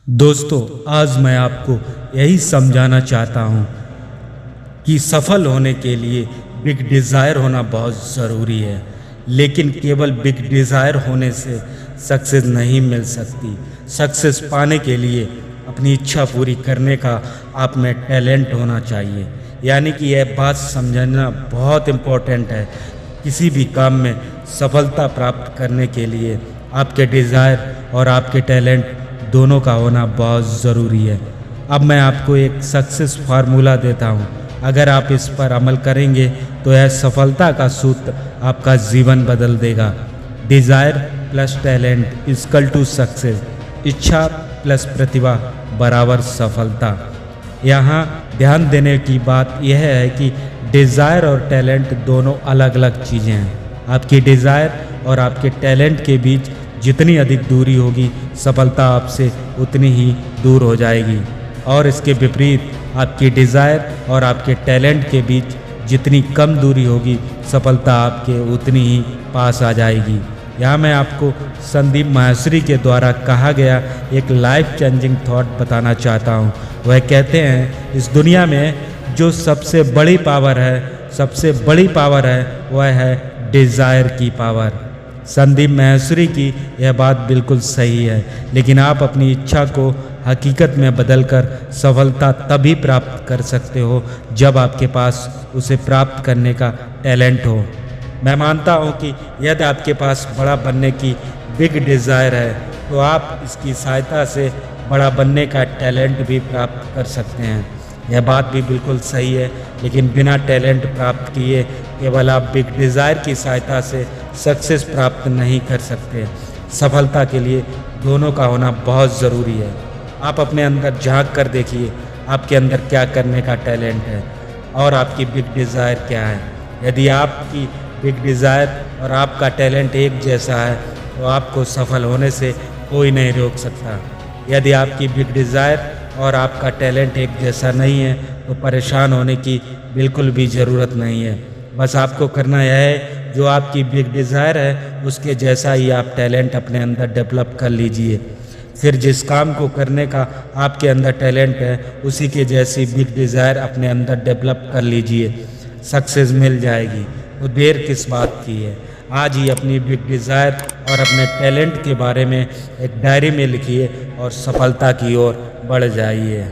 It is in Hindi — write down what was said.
दोस्तों, आज मैं आपको यही समझाना चाहता हूँ कि सफल होने के लिए बिग डिज़ायर होना बहुत ज़रूरी है। लेकिन केवल बिग डिज़ायर होने से सक्सेस नहीं मिल सकती। सक्सेस पाने के लिए अपनी इच्छा पूरी करने का आप में टैलेंट होना चाहिए। यानी कि यह बात समझना बहुत इम्पोर्टेंट है। किसी भी काम में सफलता प्राप्त करने के लिए आपके डिज़ायर और आपके टैलेंट दोनों का होना बहुत ज़रूरी है। अब मैं आपको एक सक्सेस फार्मूला देता हूँ। अगर आप इस पर अमल करेंगे तो यह सफलता का सूत्र आपका जीवन बदल देगा। Desire plus talent equal to success. इच्छा प्लस प्रतिभा बराबर सफलता। यहाँ ध्यान देने की बात यह है कि डिज़ायर और टैलेंट दोनों अलग अलग चीज़ें हैं। आपकी डिज़ायर और आपके टैलेंट के बीच जितनी अधिक दूरी होगी, सफलता आपसे उतनी ही दूर हो जाएगी। और इसके विपरीत आपकी डिज़ायर और आपके टैलेंट के बीच जितनी कम दूरी होगी, सफलता आपके उतनी ही पास आ जाएगी। यहाँ मैं आपको संदीप माहेश्वरी के द्वारा कहा गया एक लाइफ चेंजिंग थॉट बताना चाहता हूँ। वह कहते हैं, इस दुनिया में जो सबसे बड़ी पावर है वह है डिज़ायर की पावर। संदीप माहेश्वरी की यह बात बिल्कुल सही है। लेकिन आप अपनी इच्छा को हकीकत में बदलकर सफलता तभी प्राप्त कर सकते हो जब आपके पास उसे प्राप्त करने का टैलेंट हो। मैं मानता हूँ कि यदि आपके पास बड़ा बनने की बिग डिज़ायर है तो आप इसकी सहायता से बड़ा बनने का टैलेंट भी प्राप्त कर सकते हैं। यह बात भी बिल्कुल सही है। लेकिन बिना टैलेंट प्राप्त किए केवल आप बिग डिज़ायर की सहायता से सक्सेस प्राप्त नहीं कर सकते। सफलता के लिए दोनों का होना बहुत ज़रूरी है। आप अपने अंदर झांक कर देखिए, आपके अंदर क्या करने का टैलेंट है और आपकी बिग डिज़ायर क्या है। यदि आपकी बिग डिज़ायर और आपका टैलेंट एक जैसा है तो आपको सफल होने से कोई नहीं रोक सकता। यदि आपकी बिग डिज़ायर और आपका टैलेंट एक जैसा नहीं है तो परेशान होने की बिल्कुल भी ज़रूरत नहीं है। बस आपको करना यह है, जो आपकी बिग डिज़ायर है उसके जैसा ही आप टैलेंट अपने अंदर डेवलप कर लीजिए। फिर जिस काम को करने का आपके अंदर टैलेंट है उसी के जैसी बिग डिज़ायर अपने अंदर डेवलप कर लीजिए। सक्सेस मिल जाएगी। तो देर किस बात की है? आज ही अपनी बिग डिज़ायर और अपने टैलेंट के बारे में एक डायरी में लिखिए और सफलता की ओर बढ़ जाइए।